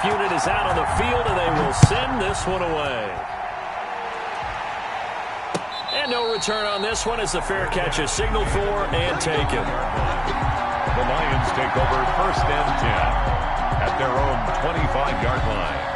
kickoff unit is out on the field, and they will send this one away. And no return on this one as the fair catch is signaled for and taken. The Lions take over 1st and 10 at their own 25-yard line.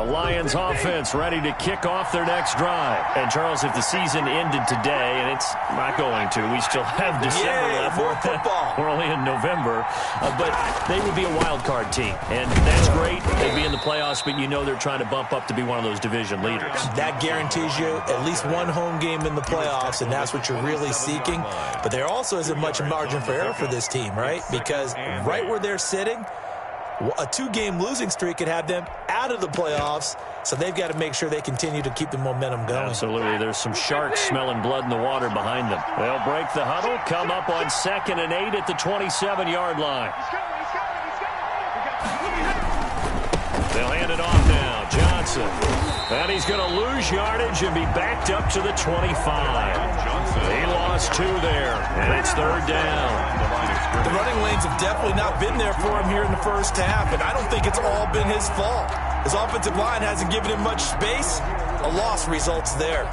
Lions offense ready to kick off their next drive. And, Charles, if the season ended today, and it's not going to, we still have December left. More football. We're only in November. But they would be a wild card team. And that's great. They'd be in the playoffs, but you know they're trying to bump up to be one of those division leaders. That guarantees you at least one home game in the playoffs, and that's what you're really seeking. But there also isn't much margin for error for this team, right? Because right where they're sitting, a 2-game losing streak could have them out of the playoffs, so they've got to make sure they continue to keep the momentum going. Absolutely. There's some sharks smelling blood in the water behind them. They'll break the huddle, come up on 2nd and 8 at the 27-yard line. They'll hand it off now. Johnson. And he's going to lose yardage and be backed up to the 25. He lost 2 there, and it's 3rd down. The running lanes have definitely not been there for him here in the first half, and I don't think it's all been his fault. His offensive line hasn't given him much space. A loss results there.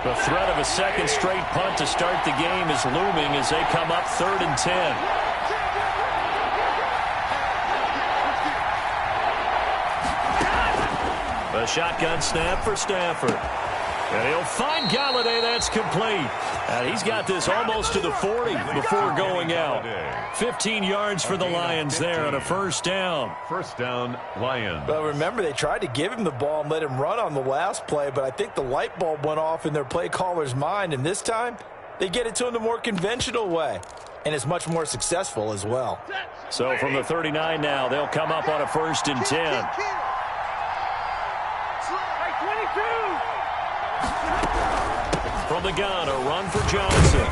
The threat of a second straight punt to start the game is looming as they come up 3rd and 10. A shotgun snap for Stafford. And he'll find Galladay. That's complete. And he's got this almost to the 40 before going out. 15 yards for the Lions there on a 1st down. 1st down, Lions. Well, remember, they tried to give him the ball and let him run on the last play, but I think the light bulb went off in their play caller's mind, and this time they get it to him the more conventional way, and it's much more successful as well. So from the 39 now, they'll come up on a 1st and 10. From the gun, a run for Johnson.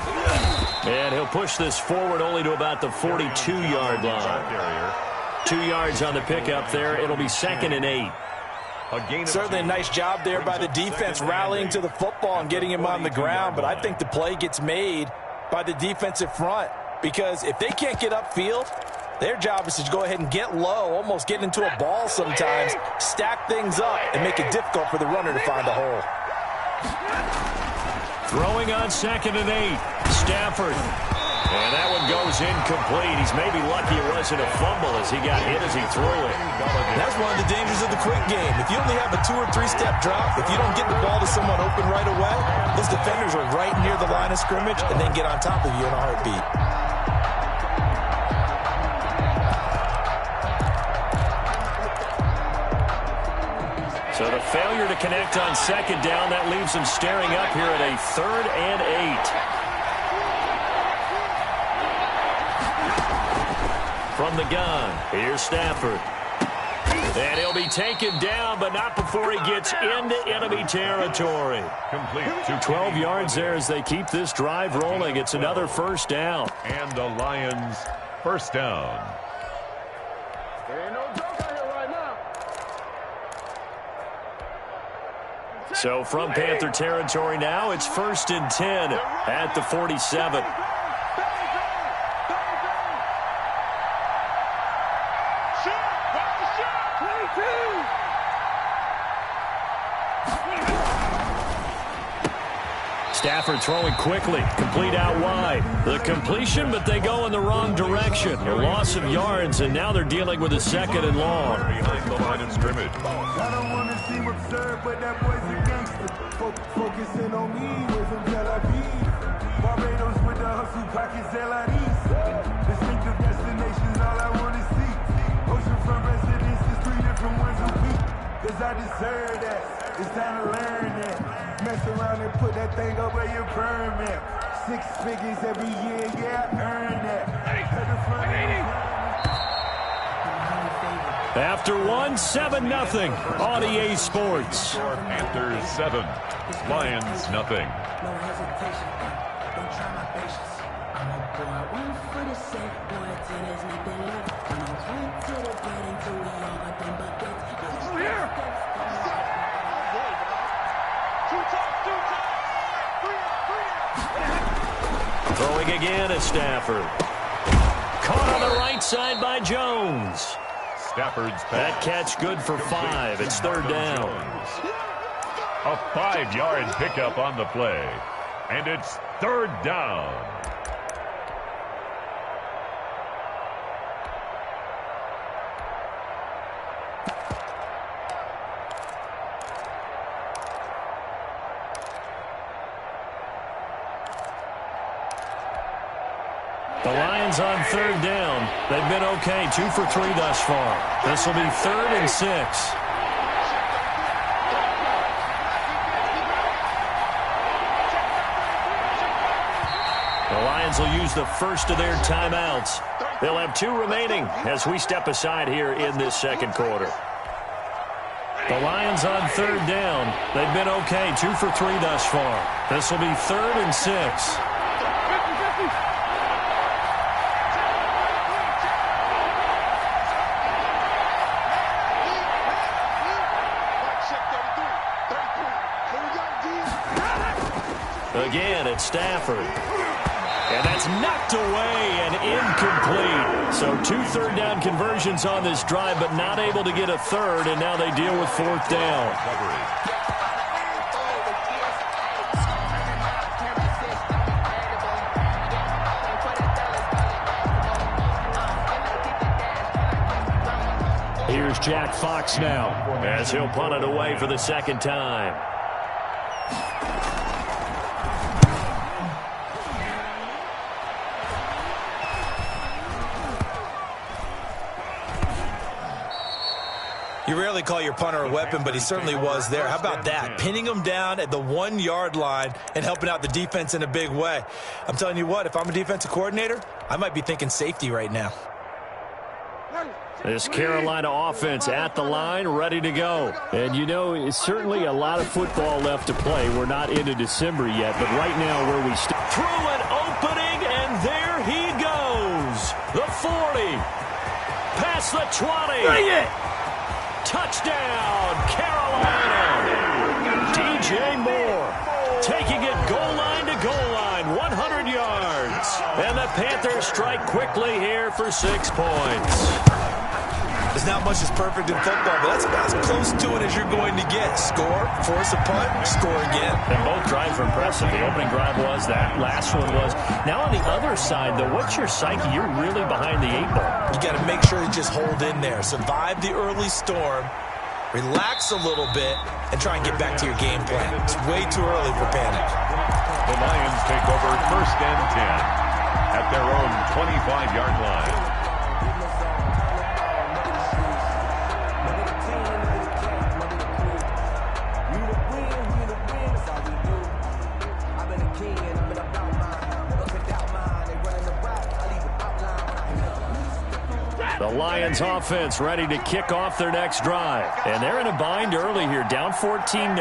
And he'll push this forward only to about the 42-yard line. 2 yards on the pickup there. It'll be 2nd and 8. Certainly a nice job there by the defense rallying to the football and getting him on the ground, but I think the play gets made by the defensive front because if they can't get upfield, their job is to go ahead and get low, almost get into a ball sometimes, stack things up, and make it difficult for the runner to find a hole. Throwing on 2nd and 8. Stafford. And that one goes incomplete. He's maybe lucky it wasn't a fumble as he got hit as he threw it. That's one of the dangers of the quick game. If you only have a 2- or 3-step drop, if you don't get the ball to someone open right away, those defenders are right near the line of scrimmage and then get on top of you in a heartbeat. So the failure to connect on 2nd down, that leaves them staring up here at a 3rd and 8. From the gun, here's Stafford. And he'll be taken down, but not before he gets into enemy territory. Complete. 12 yards there as they keep this drive rolling. It's another 1st down. And the Lions 1st down. So from Panther territory now, it's 1st and 10 at the 47. Stafford throwing quickly, complete out wide. The completion, but they go in the wrong direction. A loss of yards, and now they're dealing with a 2nd and long. Behind the line of scrimmage. I don't want to seem absurd, but that boy's a gangster. Focusing on me, way from Tel Aviv. Barbados with the hustle, pockets LIDs. Distinctive destinations, all I want to see. Oceanfront residences, 3 different ones a week. Cause I deserve that. It's time to learn that. Mess around and put that thing up where your permit. 6 figures every year, yeah, I earned that. After 7-0 on EA Sports. Panthers 7, Lions nothing. No hesitation, don't try my patience. I'm a boy, one for the safe, boy, till there's nothing left. I'm a one to the bread until we all got them buckets. Throwing again is Stafford. Caught on the right side by Jones. Stafford's pass. That catch good for 5. It's third down. A 5-yard pickup on the play. And it's third down. The Lions on third down. They've been okay, 2 for 3 thus far. This will be 3rd and 6. The Lions will use the first of their timeouts. They'll have 2 remaining as we step aside here in this second quarter. The Lions on third down. They've been okay, 2 for 3 thus far. This will be 3rd and 6. Again, it's Stafford. And that's knocked away and incomplete. So 2 third-down conversions on this drive, but not able to get a third, and now they deal with 4th down. Here's Jack Fox now, as he'll punt it away for the second time. You rarely call your punter a weapon, but he certainly was there. How about that? Pinning him down at the 1-yard line and helping out the defense in a big way. I'm telling you what, if I'm a defensive coordinator, I might be thinking safety right now. This Carolina offense at the line, ready to go. And, you know, it's certainly a lot of football left to play. We're not into December yet, but right now where we through an opening, and there he goes. The 40. Past the 20. Bring it! Touchdown, Carolina. DJ Moore taking it goal line to goal line, 100 yards. And the Panthers strike quickly here for 6 points. There's not much that's perfect in football, but that's about as close to it as you're going to get. Score, force a punt, score again. And both drives were impressive. The opening drive was, that last one was. Now on the other side, though, what's your psyche? You're really behind the 8 ball. You got to make sure you just hold in there. Survive the early storm, relax a little bit, and try and get back to your game plan. It's way too early for panic. The Lions take over 1st and 10 at their own 25-yard line. The Lions offense ready to kick off their next drive. And they're in a bind early here, down 14-0.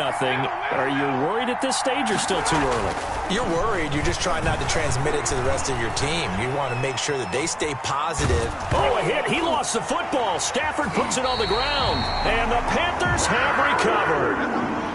Are you worried at this stage or still too early? You're worried. You're just trying not to transmit it to the rest of your team. You want to make sure that they stay positive. Oh, a hit. He lost the football. Stafford puts it on the ground. And the Panthers have recovered.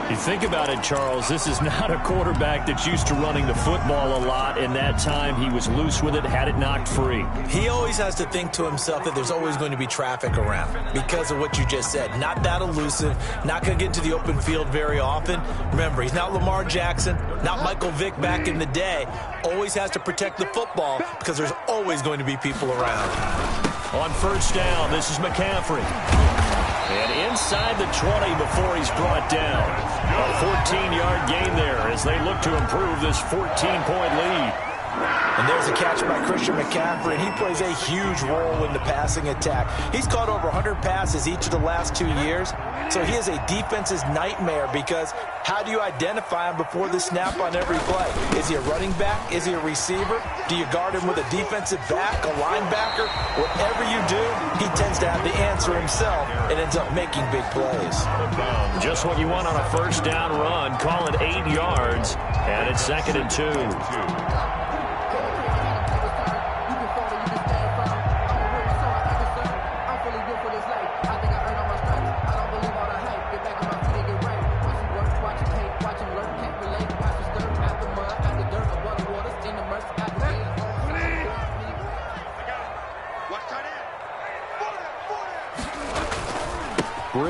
You think about it, Charles, this is not a quarterback that's used to running the football a lot. In that time, he was loose with it, had it knocked free. He always has to think to himself that there's always going to be traffic around because of what you just said. Not that elusive, not going to get into the open field very often. Remember, he's not Lamar Jackson, not Michael Vick back in the day. Always has to protect the football because there's always going to be people around. On 1st down, this is McCaffrey. And inside the 20 before he's brought down. A 14-yard gain there as they look to improve this 14-point lead. And there's a catch by Christian McCaffrey, and he plays a huge role in the passing attack. He's caught over 100 passes each of the last 2 years, so he is a defense's nightmare because how do you identify him before the snap on every play? Is he a running back? Is he a receiver? Do you guard him with a defensive back, a linebacker? Whatever you do, he tends to have the answer himself and ends up making big plays. Just what you want on a 1st down run. Call it 8 yards, and it's 2nd and 2.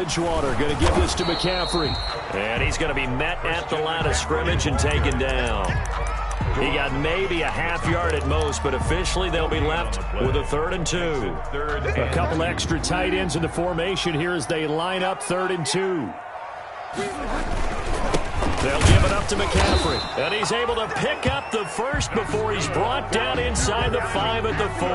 Bridgewater going to give this to McCaffrey. And he's going to be met at the line of scrimmage and taken down. He got maybe a half yard at most, but officially they'll be left with a 3rd and 2. A couple extra tight ends in the formation here as they line up 3rd and 2. They'll give it up to McCaffrey. And he's able to pick up the first before he's brought down inside the 5 at the 4.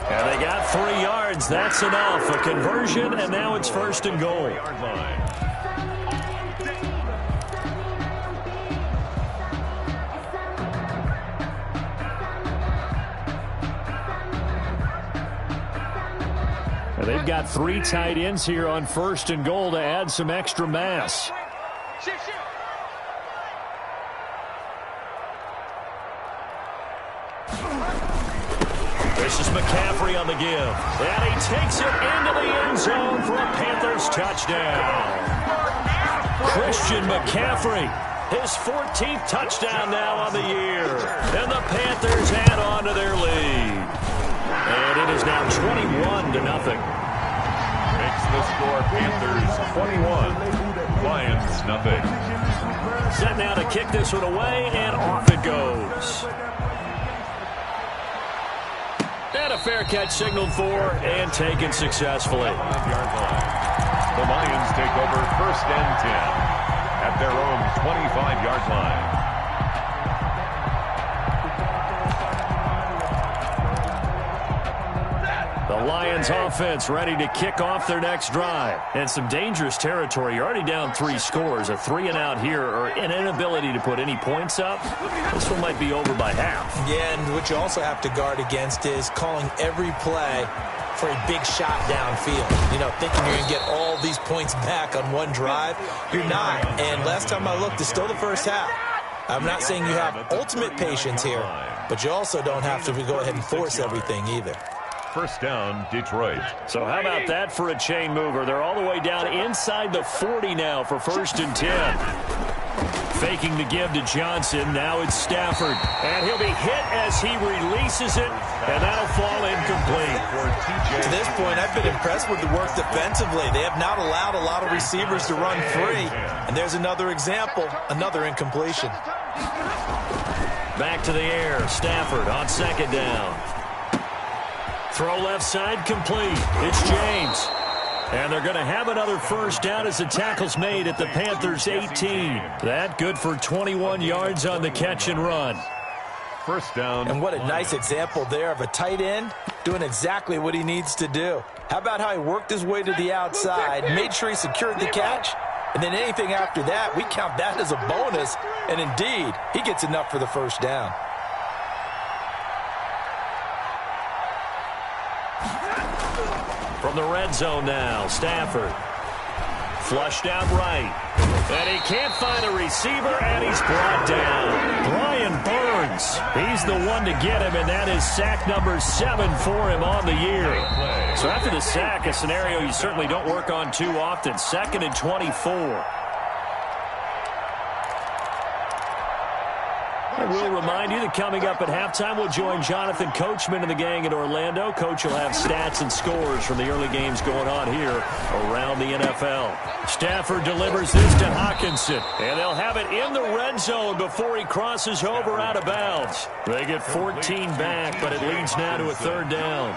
And they got 3 yards. That's enough. A conversion, and now it's 1st and goal. And they've got 3 tight ends here on 1st and goal to add some extra mass. This is McCaffrey on the give. And he takes it into the end zone for a Panthers touchdown. Christian McCaffrey, his 14th touchdown now on the year. And the Panthers add on to their lead. And it is now 21-0. Makes the score Panthers 21, Lions nothing. Set now to kick this one away, and off it goes. And a fair catch signaled for and taken successfully. 5-yard line. The Lions take over 1st and 10 at their own 25-yard line. The Lions offense ready to kick off their next drive. And some dangerous territory. You're already down 3 scores. A 3-and-out here or an inability to put any points up. This one might be over by half. Yeah, and what you also have to guard against is calling every play for a big shot downfield. You know, thinking you're going to get all these points back on one drive. You're not. And last time I looked, it's still the first half. I'm not saying you have ultimate patience here, but you also don't have to go ahead and force everything either. 1st down, Detroit. So how about that for a chain mover? They're all the way down inside the 40 now for 1st and 10. Faking the give to Johnson. Now it's Stafford. And he'll be hit as he releases it, and that'll fall incomplete. To this point, I've been impressed with the work defensively. They have not allowed a lot of receivers to run free. And there's another example, another incompletion. Back to the air. Stafford on 2nd down. Throw left side complete. It's James. And they're going to have another 1st down as the tackle's made at the Panthers' 18. That good for 21 yards on the catch and run. 1st down. And what a nice example there of a tight end doing exactly what he needs to do. How about how he worked his way to the outside, made sure he secured the catch, and then anything after that, we count that as a bonus. And indeed, he gets enough for the 1st down. From the red zone now, Stafford. Flushed out right. And he can't find a receiver, and he's brought down. Brian Burns, he's the one to get him, and that is sack number 7 for him on the year. So after the sack, a scenario you certainly don't work on too often. 2nd and 24. I will remind you that coming up at halftime, we'll join Jonathan Coachman and the gang in Orlando. Coach will have stats and scores from the early games going on here around the NFL. Stafford delivers this to Hockenson, and they'll have it in the red zone before he crosses over out of bounds. They get 14 back, but it leads now to a 3rd down.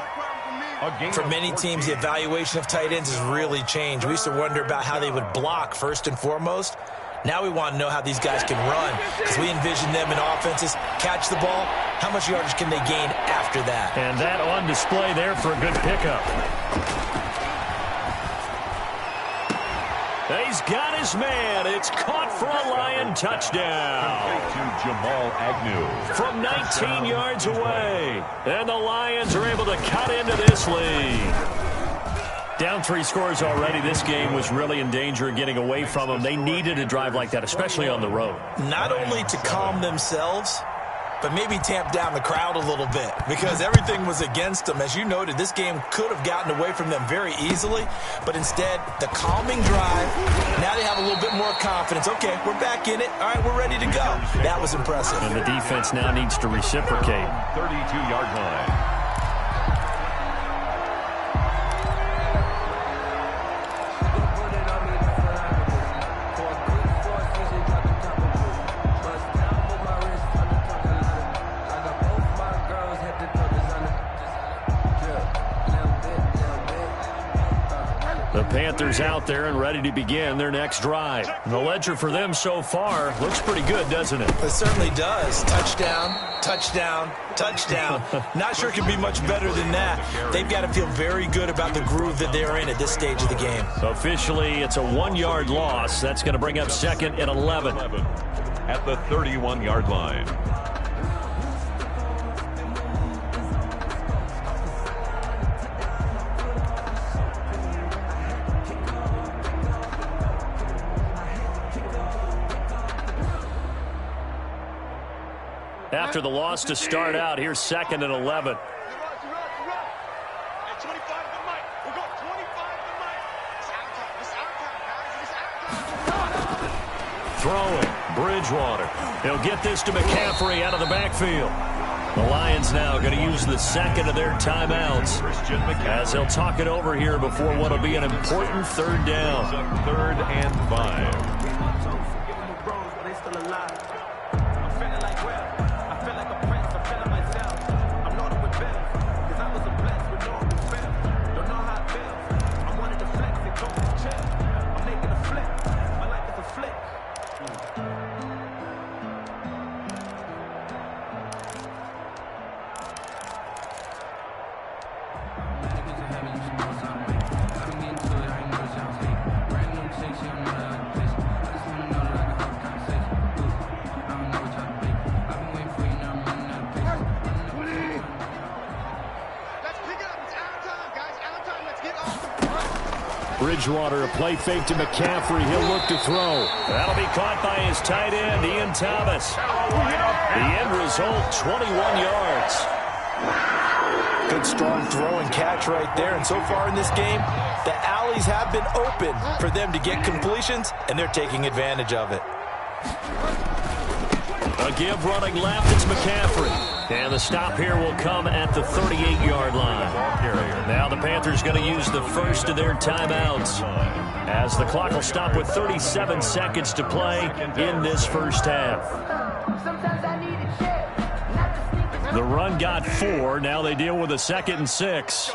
For many teams, the evaluation of tight ends has really changed. We used to wonder about how they would block first and foremost. Now we want to know how these guys can run, because we envision them in offenses, catch the ball, how much yardage can they gain after that? And that on display there for a good pickup. He's got his man. It's caught for a Lion touchdown. To Jamal Agnew. From 19 yards away. And the Lions are able to cut into this lead. Down 3 scores already. This game was really in danger of getting away from them. They needed a drive like that, especially on the road. Not only to calm themselves, but maybe tamp down the crowd a little bit, because everything was against them. As you noted, this game could have gotten away from them very easily, but instead, the calming drive, now they have a little bit more confidence. Okay, we're back in it. All right, we're ready to go. That was impressive. And the defense now needs to reciprocate. 32-yard line. Panthers out there and ready to begin their next drive. The ledger for them so far looks pretty good, doesn't it? It certainly does. Touchdown, touchdown, touchdown. Not sure it can be much better than that. They've got to feel very good about the groove that they're in at this stage of the game. Officially, it's a 1-yard loss. That's going to bring up 2nd and 11. At the 31-yard line. After the loss to start out, here's 2nd and 11. Throwing, Bridgewater. He'll get this to McCaffrey out of the backfield. The Lions now going to use the second of their timeouts as they'll talk it over here before what will be an important 3rd down. 3rd and 5. Bridgewater, a play fake to McCaffrey. He'll look to throw. That'll be caught by his tight end, Ian Thomas. The end result, 21 yards. Good, strong throw and catch right there. And so far in this game, the alleys have been open for them to get completions, and they're taking advantage of it. A give running left, it's McCaffrey. And the stop here will come at the 38-yard line. Now the Panthers going to use the first of their timeouts as the clock will stop with 37 seconds to play in this first half. The run got 4. Now they deal with a 2nd and 6.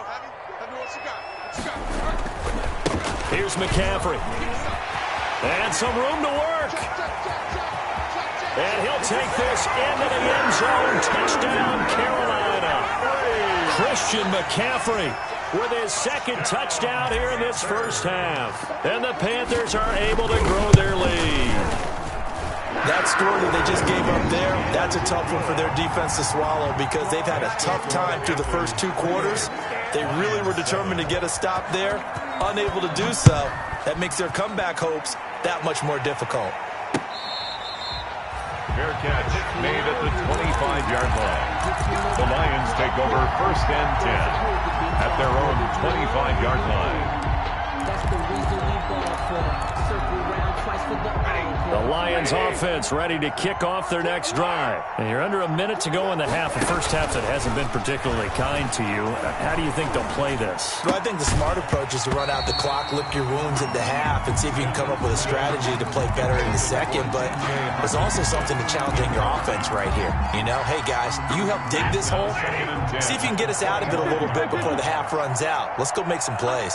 Here's McCaffrey. And some room to work. And he'll take this into the end zone. Touchdown, Carolina. Christian McCaffrey with his 2nd touchdown here in this first half. And the Panthers are able to grow their lead. That score that they just gave up there, that's a tough one for their defense to swallow because they've had a tough time through the first 2 quarters. They really were determined to get a stop there. Unable to do so. That makes their comeback hopes that much more difficult. Fair catch made at the 25-yard line. The Lions take over 1st and 10 at their own 25-yard line. That's the reason we ball for. Circle round twice for the The Lions offense ready to kick off their next drive. And you're under a minute to go in the half. A first half that hasn't been particularly kind to you. How do you think they'll play this? Well, I think the smart approach is to run out the clock, lick your wounds at the half, and see if you can come up with a strategy to play better in the second. But there's also something to challenging your offense right here. You know, hey, guys, you help dig this hole. See if you can get us out of it a little bit before the half runs out. Let's go make some plays.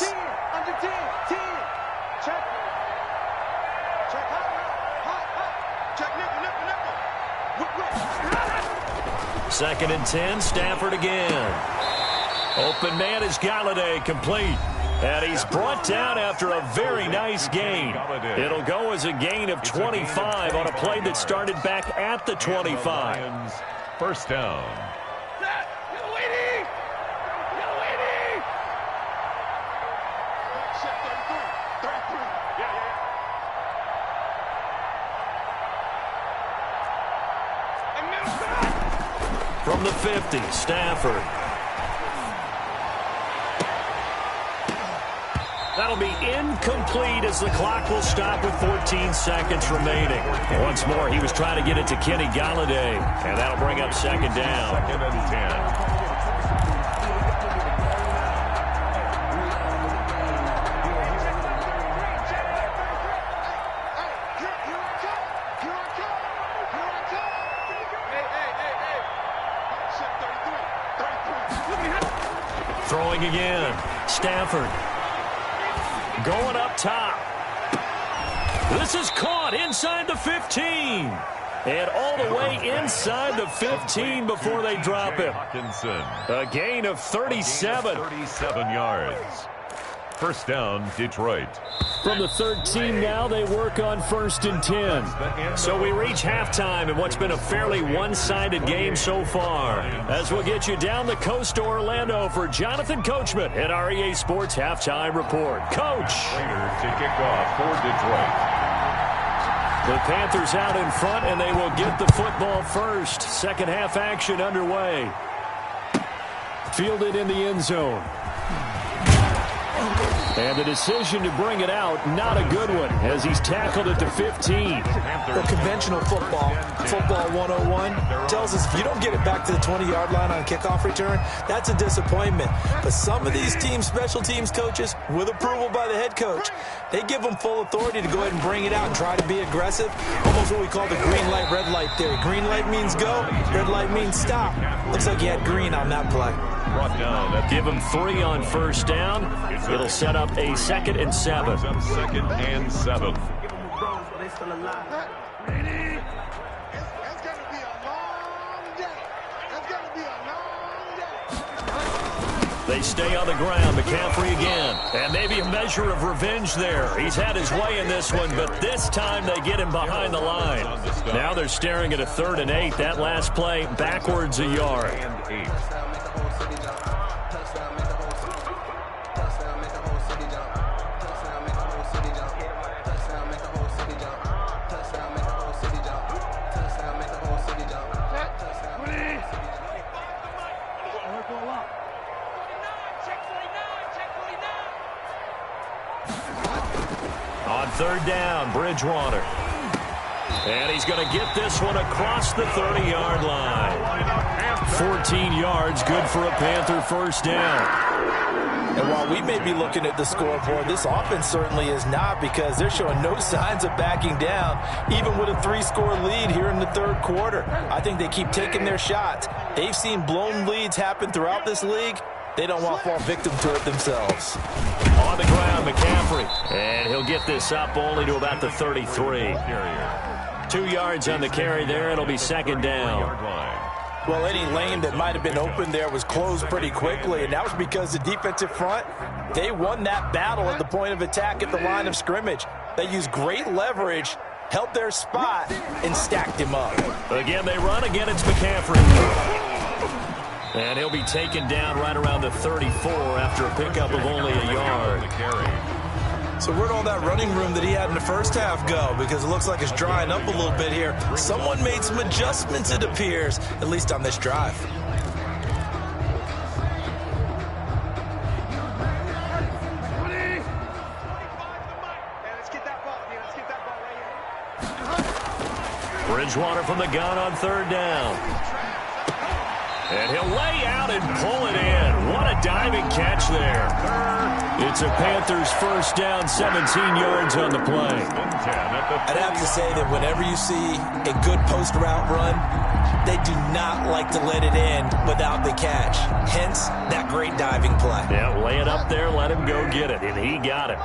Second and 10, Stafford again. Open man is Galladay, complete. And he's brought down after a very nice gain. It'll go as a gain of 25 on a play that started back at the 25. First down. From the 50, Stafford. That'll be incomplete as the clock will stop with 14 seconds remaining. Once more, he was trying to get it to Kenny Galladay, and that'll bring up 2nd down. 2nd and 10. Throwing again, Stafford. going up top. This is caught inside the 15. And all the way inside the 15 before they drop him. A gain of 37. 37 yards. First down, Detroit. From the 13 now, they work on 1st and 10. So we reach halftime in what's been a fairly one-sided game so far. As we'll get you down the coast to Orlando for Jonathan Coachman at our EA Sports Halftime Report. Coach. Raiders to kick off for Detroit. The Panthers out in front, and they will get the football first. Second half action underway. Fielded in the end zone. And the decision to bring it out, not a good one, as he's tackled at the 15. Well, conventional football 101, tells us if you don't get it back to the 20-yard line on a kickoff return, that's a disappointment. But some of these special teams coaches, with approval by the head coach, they give them full authority to go ahead and bring it out and try to be aggressive. Almost what we call the green light, red light theory. Green light means go, red light means stop. Looks like he had green on that play. Give him 3 on first down. It'll set up a 2nd and 7. 2nd and 7. They stay on the ground. McCaffrey again. And maybe a measure of revenge there. He's had his way in this one, but this time they get him behind the line. Now they're staring at a 3rd and 8. That last play backwards a yard. And 8. On 3rd down, Bridgewater. And he's going to get this one across the 30-yard line. 14 yards, good for a Panther first down. And while we may be looking at the scoreboard, this offense certainly is not, because they're showing no signs of backing down, even with a 3-score lead here in the 3rd quarter. I think they keep taking their shots. They've seen blown leads happen throughout this league. They don't want to fall victim to it themselves. On the ground, McCaffrey. And he'll get this up only to about the 33. 2 yards on the carry there. It'll be 2nd down. Well, any lane that might have been open there was closed pretty quickly, and that was because the defensive front, they won that battle at the point of attack at the line of scrimmage. They used great leverage, held their spot, and stacked him up. Again, they run. Again, it's McCaffrey. And he'll be taken down right around the 34 after a pickup of only a yard. So where'd all that running room that he had in the first half go? Because it looks like it's drying up a little bit here. Someone made some adjustments, it appears, at least on this drive. Bridgewater from the gun on 3rd down. And he'll lay out and pull it in. What a diving catch there. It's a Panthers first down, 17 yards on the play. I'd have to say that whenever you see a good post route run, they do not like to let it in without the catch. Hence, that great diving play. Yeah, lay it up there, let him go get it, and he got it.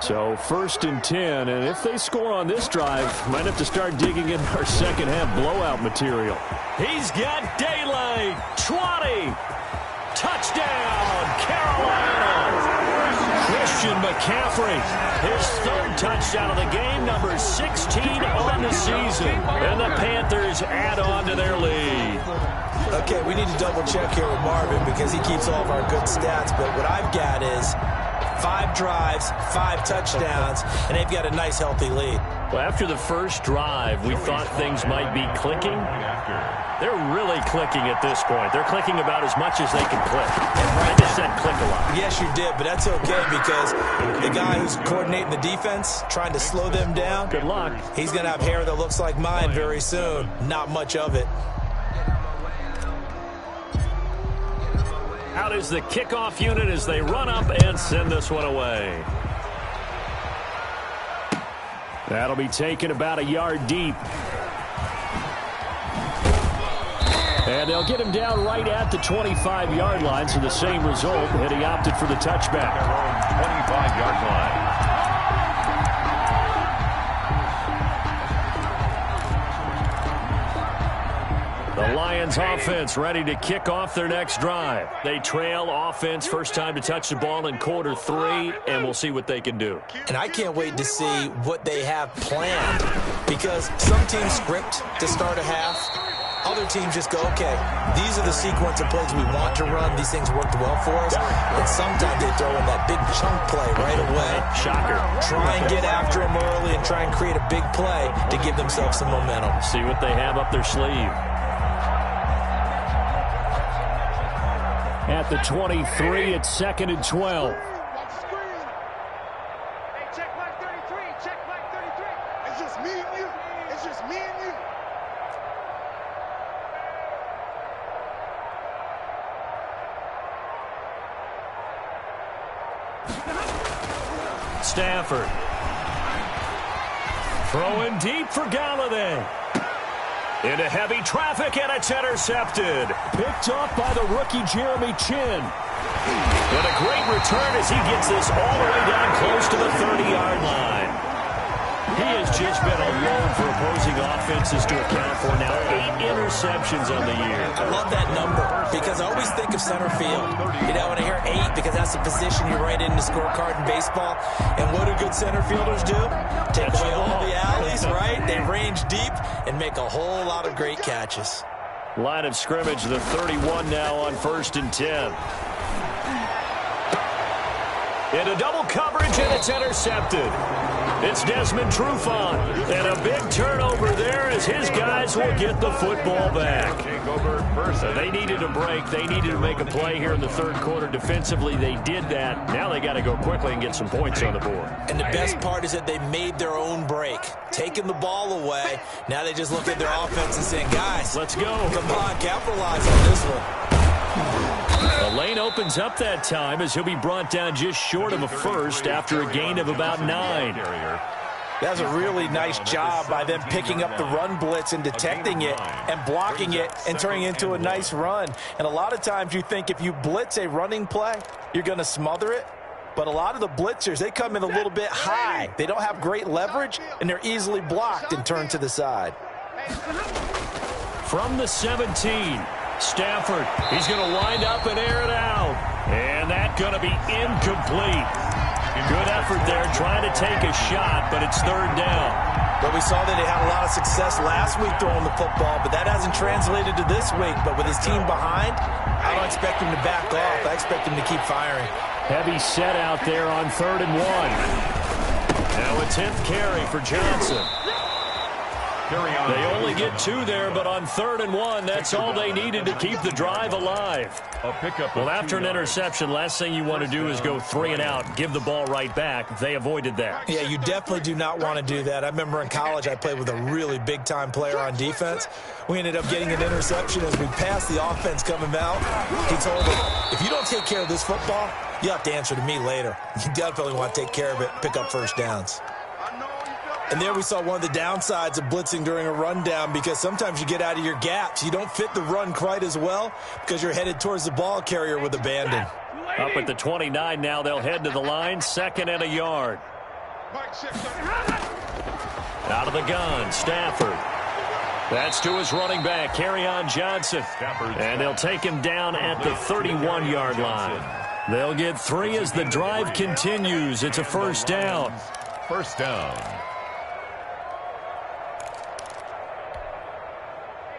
So 1st and 10, and if they score on this drive, might have to start digging in our second half blowout material. He's got daylight. 20. Touchdown, Carolina. Christian McCaffrey, his 3rd touchdown of the game, number 16 on the season. And the Panthers add on to their lead. Okay, we need to double check here with Marvin because he keeps all of our good stats, but what I've got is 5 drives, 5 touchdowns, and they've got a nice, healthy lead. Well, after the first drive, we thought things might be clicking. They're really clicking at this point. They're clicking about as much as they can click. And I just said click a lot. Yes, you did, but that's okay because the guy who's coordinating the defense, trying to slow them down, good luck. He's going to have hair that looks like mine very soon. Not much of it. Out is the kickoff unit as they run up and send this one away. That'll be taken about a yard deep. And they'll get him down right at the 25-yard line, so the same result, and he opted for the touchback. 25-yard line. The Lions offense ready to kick off their next drive. They trail offense, first time to touch the ball in quarter 3, and we'll see what they can do. And I can't wait to see what they have planned, because some teams script to start a half. Other teams just go, okay, these are the sequence of plays we want to run. These things worked well for us. And sometimes they throw in that big chunk play right away. Shocker. Try and get after them early and try and create a big play to give themselves some momentum. See what they have up their sleeve. At the 23, it's 2nd and 12. Stafford. Throwing deep for Galladay. Into heavy traffic, and it's intercepted. Picked off by the rookie Jeremy Chin. And a great return as he gets this all the way down close to the 30-yard line. He has just been alone for opposing offenses to account for now 8 interceptions on the year. I love that number because I always think of center field. You know, when I hear 8, because that's the position you write in the scorecard in baseball. And what do good center fielders do? Take away all the alleys, right? They range deep and make a whole lot of great catches. Line of scrimmage, the 31 now on 1st and 10. Into double coverage, and it's intercepted. It's Desmond Trufant, and a big turnover there as his guys will get the football back. So they needed a break. They needed to make a play here in the 3rd quarter. Defensively, they did that. Now they got to go quickly and get some points on the board. And the best part is that they made their own break, taking the ball away. Now they just look at their offense and saying, guys, let's go. Come on, capitalize on this one. The lane opens up that time as he'll be brought down just short of a first after a gain of about 9. That's a really nice job by them picking up the run blitz and detecting it and blocking it and turning it into a nice run. And a lot of times you think if you blitz a running play, you're going to smother it. But a lot of the blitzers, they come in a little bit high. They don't have great leverage, and they're easily blocked and turned to the side. From the 17. Stafford, he's going to wind up and air it out. And that's going to be incomplete. Good effort there trying to take a shot, but it's 3rd down. But we saw that he had a lot of success last week throwing the football, but that hasn't translated to this week. But with his team behind, I don't expect him to back off. I expect him to keep firing. Heavy set out there on 3rd and 1. Now a 10th carry for Johnson. They only get 2 there, but on 3rd and 1, that's all they needed to keep the drive alive. Well, after an interception, last thing you want to do is go 3 and out, give the ball right back. They avoided that. Yeah, you definitely do not want to do that. I remember in college I played with a really big-time player on defense. We ended up getting an interception as we passed the offense coming out. He told him, if you don't take care of this football, you have to answer to me later. You definitely want to take care of it, pick up first downs. And there we saw one of the downsides of blitzing during a rundown, because sometimes you get out of your gaps. You don't fit the run quite as well because you're headed towards the ball carrier with abandon. Up at the 29 now, they'll head to the line, 2nd and a yard. Out of the gun, Stafford. That's to his running back, Kerryon Johnson. And they'll take him down at the 31-yard line. They'll get 3 as the drive continues. It's a 1st down. 1st down.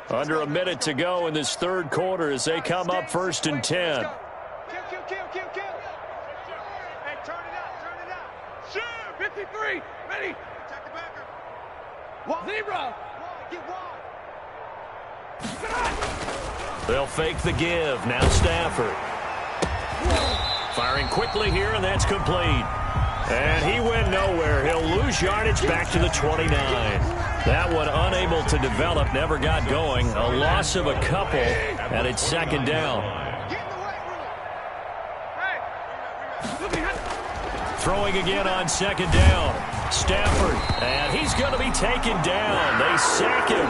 Under a minute to go in this 3rd quarter as they come up 1st and 10. Kill. Hey, turn it out. Shoot, 53, ready. Check the backer. Zebra. Get wide. They'll fake the give. Now Stafford. Firing quickly here, and that's complete. And he went nowhere. He'll lose yardage back to the 29. That one unable to develop, never got going. A loss of a couple, and it's 2nd down. Throwing again on 2nd down. Stafford, and he's going to be taken down. They sack him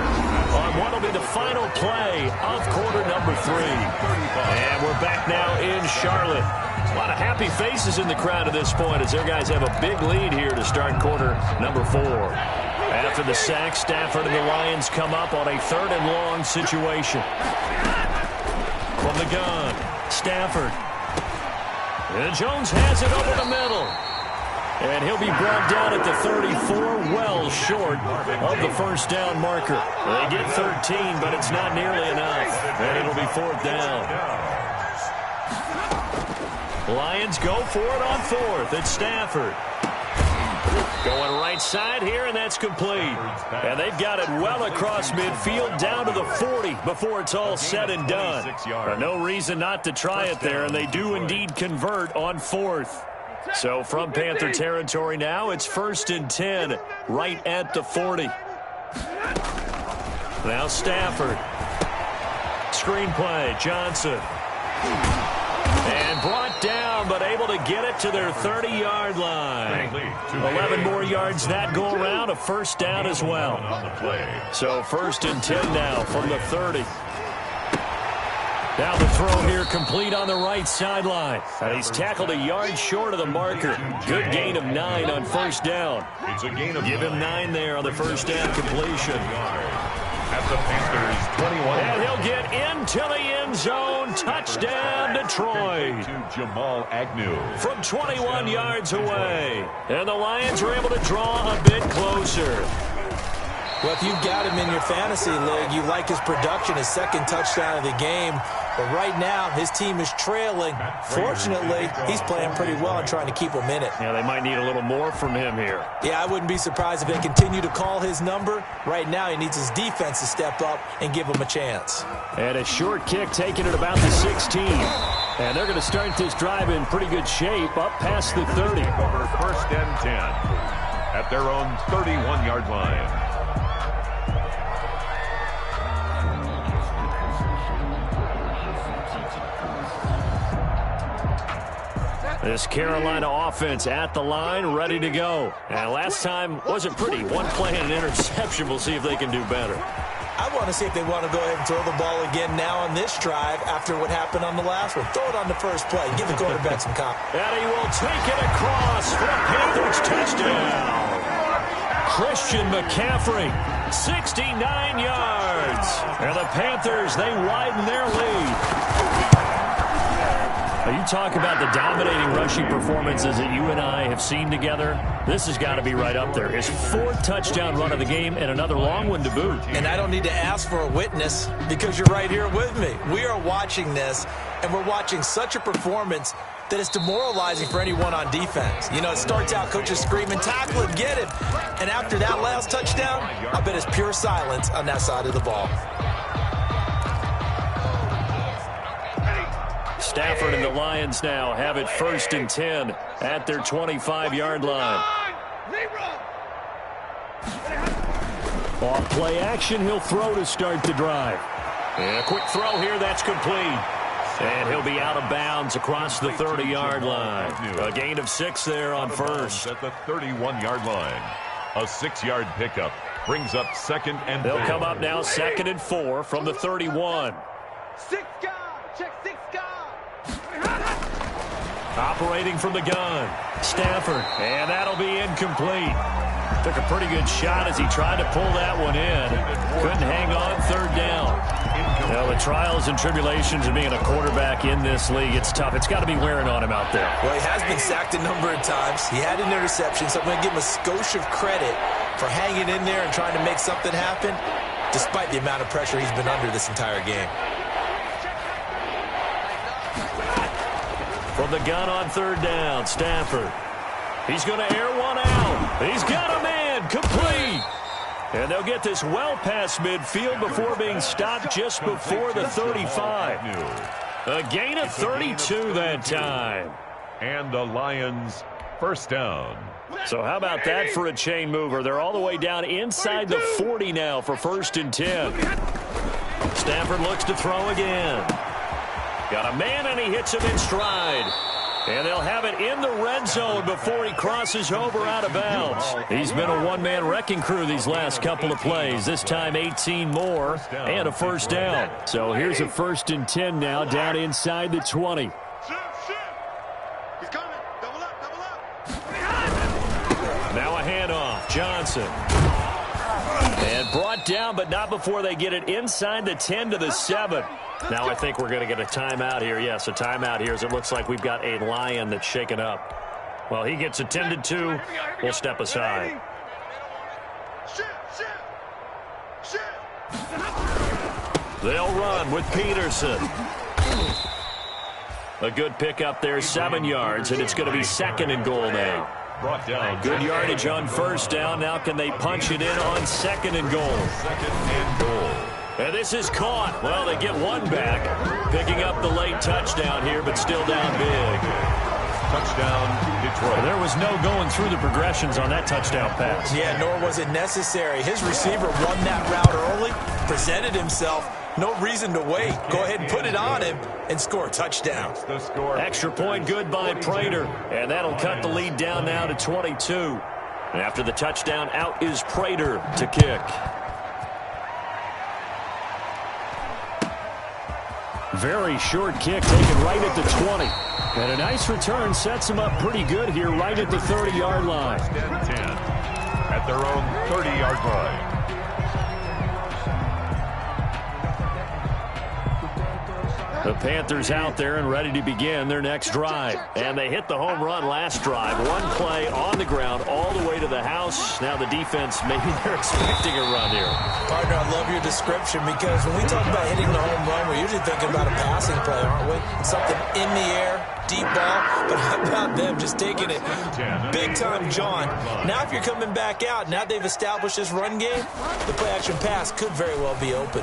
on what will be the final play of quarter number 3. And we're back now in Charlotte. A lot of happy faces in the crowd at this point as their guys have a big lead here to start quarter number 4. After the sack, Stafford and the Lions come up on a 3rd and long situation. From the gun, Stafford. And Jones has it over the middle. And he'll be brought down at the 34, well short of the first down marker. They get 13, but it's not nearly enough. And it'll be 4th down. Lions go for it on 4th. It's Stafford. Going right side here, and that's complete. And they've got it well across midfield down to the 40 before it's all said and done. No reason not to try it there, and they do indeed convert on 4th. So from Panther territory now, it's 1st and 10 right at the 40. Now Stafford. Screenplay, Johnson. And brought down, but able to get it to their 30-yard line. 11 more yards that go around, a first down as well. So 1st and 10 now from the 30. Now the throw here complete on the right sideline. And he's tackled a yard short of the marker. Good gain of 9 on first down. Give him 9 there on the first down completion. At the Panthers 21. And he'll get into the end zone. Touchdown, Detroit. To Jamal Agnew. From 21 yards away. And the Lions are able to draw a bit closer. Well, if you've got him in your fantasy league, you like his production, his 2nd touchdown of the game. But right now, his team is trailing. Fortunately, he's playing pretty well and trying to keep them in it. Yeah, they might need a little more from him here. Yeah, I wouldn't be surprised if they continue to call his number. Right now, he needs his defense to step up and give him a chance. And a short kick taken at about the 16. And they're going to start this drive in pretty good shape up past the 30. Over 1st and 10 at their own 31-yard line. This Carolina offense at the line, ready to go. And last time wasn't pretty. One play and an interception. We'll see if they can do better. I want to see if they want to go ahead and throw the ball again now on this drive after what happened on the last one. Throw it on the first play. Give the quarterback some confidence. And he will take it across for a Panthers touchdown. Christian McCaffrey, 69 yards. And the Panthers, they widen their lead. You talk about the dominating rushing performances that you and I have seen together. This has got to be right up there. His 4th touchdown run of the game and another long one to boot. And I don't need to ask for a witness because you're right here with me. We are watching this, and we're watching such a performance that it's demoralizing for anyone on defense. You know, it starts out coaches screaming, tackle him, get him. And after that last touchdown, I bet it's pure silence on that side of the ball. Stafford and the Lions now have it 1st and 10 at their 25-yard line. Off play action, he'll throw to start the drive. And a quick throw here, that's complete. And he'll be out of bounds across the 30-yard line. A gain of 6 there on first. At the 31-yard line. A 6-yard pickup brings up 2nd and 4. They'll come up now 2nd and 4 from the 31. 6 guys. Check 6 guys. Operating from the gun, Stafford, and that'll be incomplete. Took a pretty good shot as he tried to pull that one in. Couldn't hang on 3rd down. Well, the trials and tribulations of being a quarterback in this league, it's tough. It's got to be wearing on him out there. Well, he has been sacked a number of times. He had an interception, so I'm going to give him a skosh of credit for hanging in there and trying to make something happen, despite the amount of pressure he's been under this entire game. From the gun on 3rd down, Stafford. He's going to air one out. He's got a man, complete. And they'll get this well past midfield before being stopped just before the 35. A gain of 32 that time. And the Lions, 1st down. So how about that for a chain mover? They're all the way down inside the 40 now for 1st and 10. Stafford looks to throw again. Got a man, and he hits him in stride. And they'll have it in the red zone before he crosses over out of bounds. He's been a one-man wrecking crew these last couple of plays. This time 18 more and a first down. So here's a 1st and 10 now down inside the 20. He's coming. Double up. Now a handoff. Johnson. And brought down, but not before they get it inside the 10 to the 7. Now I think we're going to get a timeout here. Yes, a timeout here as it looks like we've got a Lion that's shaken up. Well, he gets attended to. We'll step aside. They'll run with Peterson. A good pickup there, 7 yards, and it's going to be 2nd and goal now. Brought down. Good yardage on 1st down. Now can they punch it in on 2nd and goal? 2nd and goal. And this is caught. Well, they get one back. Picking up the late touchdown here, but still down big. Touchdown, Detroit. There was no going through the progressions on that touchdown pass. Yeah, nor was it necessary. His receiver won that route early, presented himself. No reason to wait. Go ahead and put it on him and score a touchdown. The score. Extra point good by Prater. And that'll cut the lead down now to 22. And after the touchdown, out is Prater to kick. Very short kick taken right at the 20. And a nice return sets him up pretty good here right at the 30-yard line. 10 at their own 30-yard line. The Panthers out there and ready to begin their next drive. And they hit the home run last drive. One play on the ground all the way to the house. Now the defense, maybe they're expecting a run here. Partner, I love your description because when we talk about hitting the home run, we're usually thinking about a passing play, aren't we? Something in the air, deep ball. But how about them just taking it big time, John? Now if you're coming back out, now they've established this run game, the play-action pass could very well be open.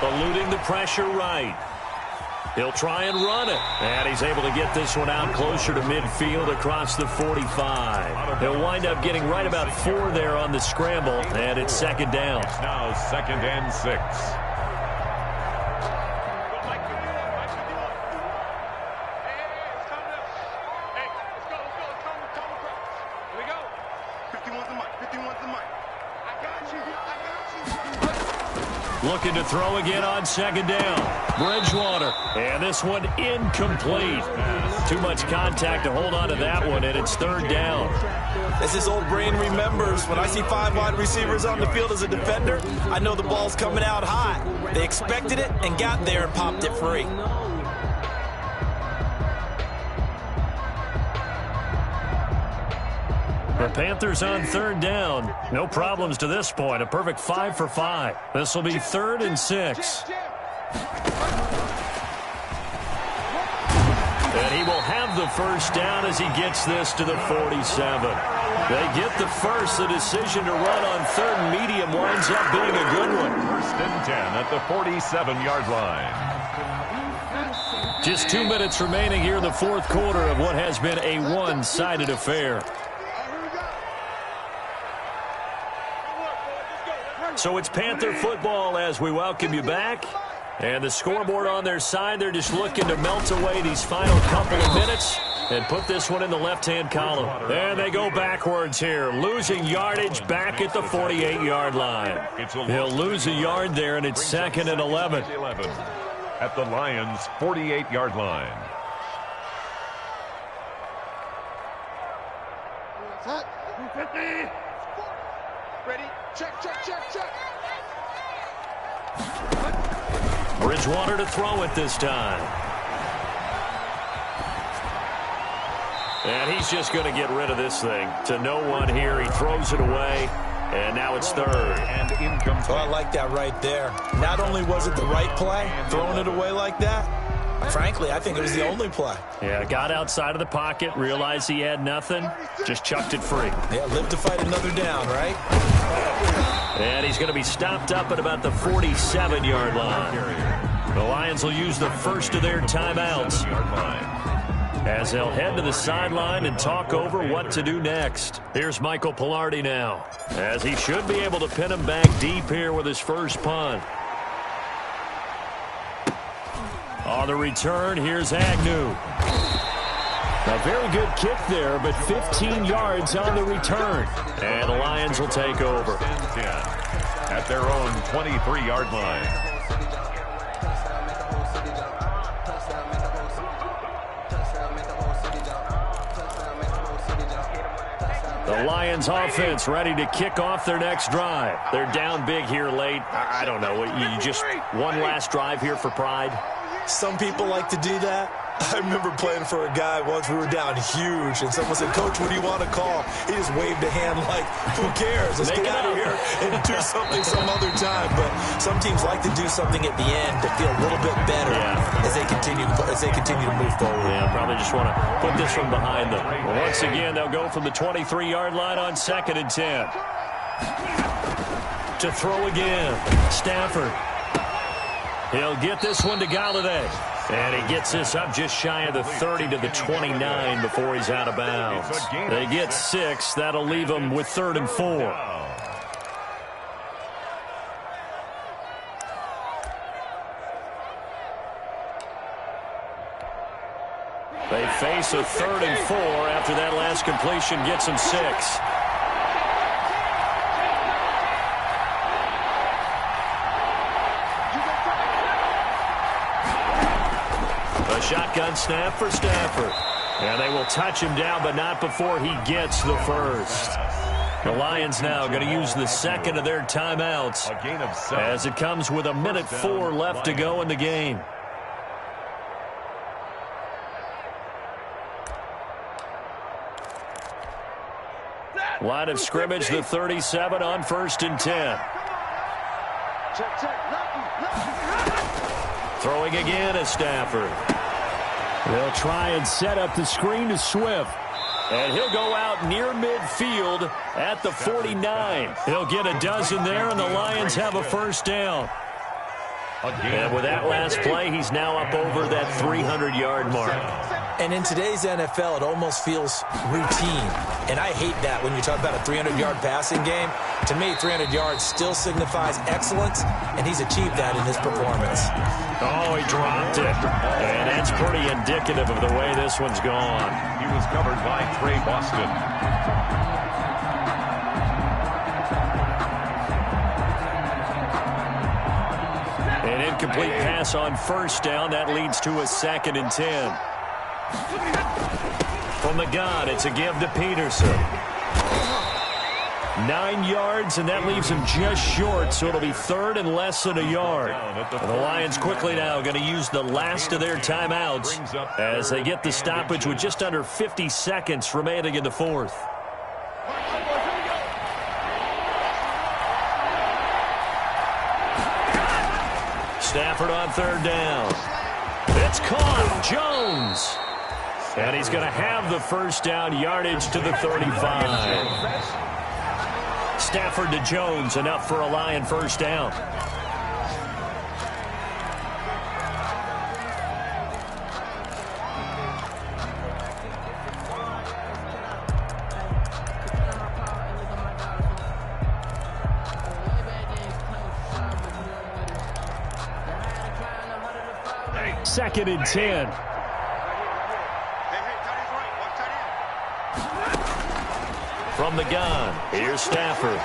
Eluding the pressure right. He'll try and run it. And he's able to get this one out closer to midfield across the 45. He'll wind up getting right about 4 there on the scramble. And it's 2nd down. It's now 2nd and 6. Looking to throw again on 2nd down. Bridgewater. And this one incomplete. Too much contact to hold on to that one, and it's 3rd down. As his old brain remembers, when I see 5 wide receivers on the field as a defender, I know the ball's coming out hot. They expected it and got there and popped it free. The Panthers on 3rd down. No problems to this point. A perfect 5 for 5. This will be 3rd and 6. And he will have the 1st down as he gets this to the 47. They get the first. The decision to run on 3rd and medium winds up being a good one. 1st and 10 at the 47-yard line. Just 2 minutes remaining here in the 4th quarter of what has been a one-sided affair. So it's Panther football as we welcome you back. And the scoreboard on their side, they're just looking to melt away these final couple of minutes and put this one in the left-hand column. And they go backwards here, losing yardage back at the 48-yard line. He'll lose a yard there, and it's 2nd and 11. At the Lions' 48-yard line. Ready? Check. Bridgewater to throw it this time. And he's just going to get rid of this thing to no one here. He throws it away, and now it's 3rd. And incomplete. Well, I like that right there. Not only was it the right play, throwing it away like that, frankly, I think it was the only play. Yeah, got outside of the pocket, realized he had nothing, just chucked it free. Yeah, live to fight another down, right? And he's going to be stopped up at about the 47-yard line. The Lions will use the first of their timeouts as they'll head to the sideline and talk over what to do next. Here's Michael Pilardi now, as he should be able to pin him back deep here with his first punt. On the return, here's Agnew. A very good kick there, but 15 yards on the return. And the Lions will take over. 10 at their own 23-yard line. The Lions offense ready to kick off their next drive. They're down big here late. I don't know. You just one last drive here for pride? Some people like to do that. I remember playing for a guy once. We were down huge, and someone said, "Coach, what do you want to call?" He just waved a hand like, "Who cares? Let's get out of here and do something some other time." But some teams like to do something at the end to feel a little bit better as they continue to move forward. Yeah, probably just want to put this one behind them. Well, once again, they'll go from the 23-yard line on 2nd and 10. To throw again, Stafford. He'll get this one to Galladay. And he gets this up just shy of the 30 to the 29 before he's out of bounds. They get 6. That'll leave them with 3rd and 4. They face a 3rd and 4 after that last completion gets them 6. Shotgun snap for Stafford. And they will touch him down, but not before he gets the first. The Lions now going to use the second of their timeouts as it comes with 1:04 left to go in the game. Line of scrimmage, the 37 on 1st and 10. Throwing again is Stafford. They'll try and set up the screen to Swift. And he'll go out near midfield at the 49. He'll get a dozen there, and the Lions have a first down. And with that last play, he's now up over that 300-yard mark. And in today's NFL, it almost feels routine. And I hate that when you talk about a 300-yard passing game. To me, 300 yards still signifies excellence, and he's achieved that in his performance. Oh, he dropped it. And that's pretty indicative of the way this one's gone. He was covered by Trey Boston. An incomplete pass on first down. That leads to a 2nd and 10. From the gun, it's a give to Peterson. 9 yards, and that leaves him just short, so it'll be 3rd and less than a yard. And the Lions quickly now going to use the last of their timeouts as they get the stoppage with just under 50 seconds remaining in the 4th. Stafford on 3rd down. It's caught. Jones. And he's going to have the first down, yardage to the 35. Stafford to Jones, enough for a Lion first down. Second and 10. From the gun, here's Stafford.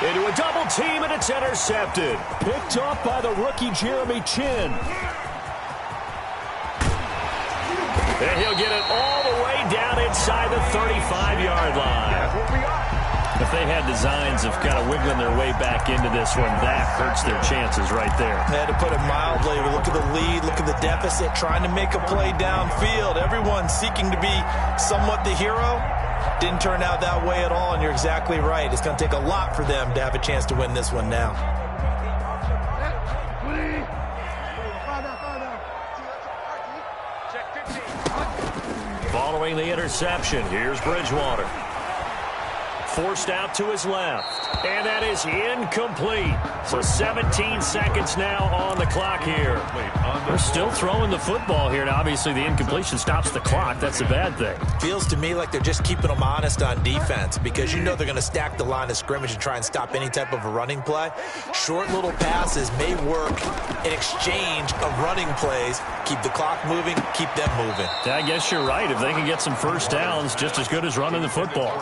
Into a double team, and it's intercepted. Picked off by the rookie Jeremy Chin. And he'll get it all the way down inside the 35-yard line. If they had designs of kind of wiggling their way back into this one, that hurts their chances right there. They had to put it mildly. Look at the lead, look at the deficit, trying to make a play downfield. Everyone seeking to be somewhat the hero. Didn't turn out that way at all, and you're exactly right. It's going to take a lot for them to have a chance to win this one now. Following the interception, here's Bridgewater. Forced out to his left, and that is incomplete. So 17 seconds now on the clock here. They're still throwing the football here, and obviously the incompletion stops the clock. That's a bad thing. Feels to me like they're just keeping them honest on defense, because you know they're going to stack the line of scrimmage and try and stop any type of a running play. Short little passes may work in exchange of running plays. Keep the clock moving, keep them moving. I guess you're right. If they can get some first downs, just as good as running the football.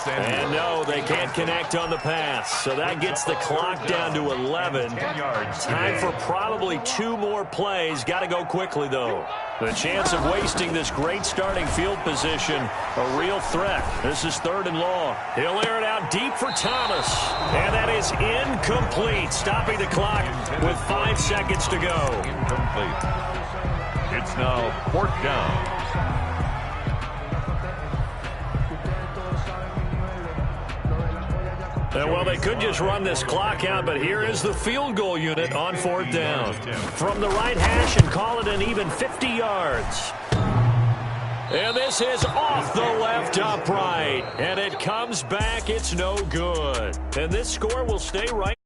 And No, they can't connect on the pass. So that gets the clock down to 11. Time for probably 2 more plays. Got to go quickly, though. The chance of wasting this great starting field position, a real threat. This is 3rd and long. He'll air it out deep for Thomas. And that is incomplete, stopping the clock with 5 seconds to go. Incomplete. It's now 4th down. Well, they could just run this clock out, but here is the field goal unit on 4th down. From the right hash and call it an even 50 yards. And this is off the left upright. And it comes back. It's no good. And this score will stay right.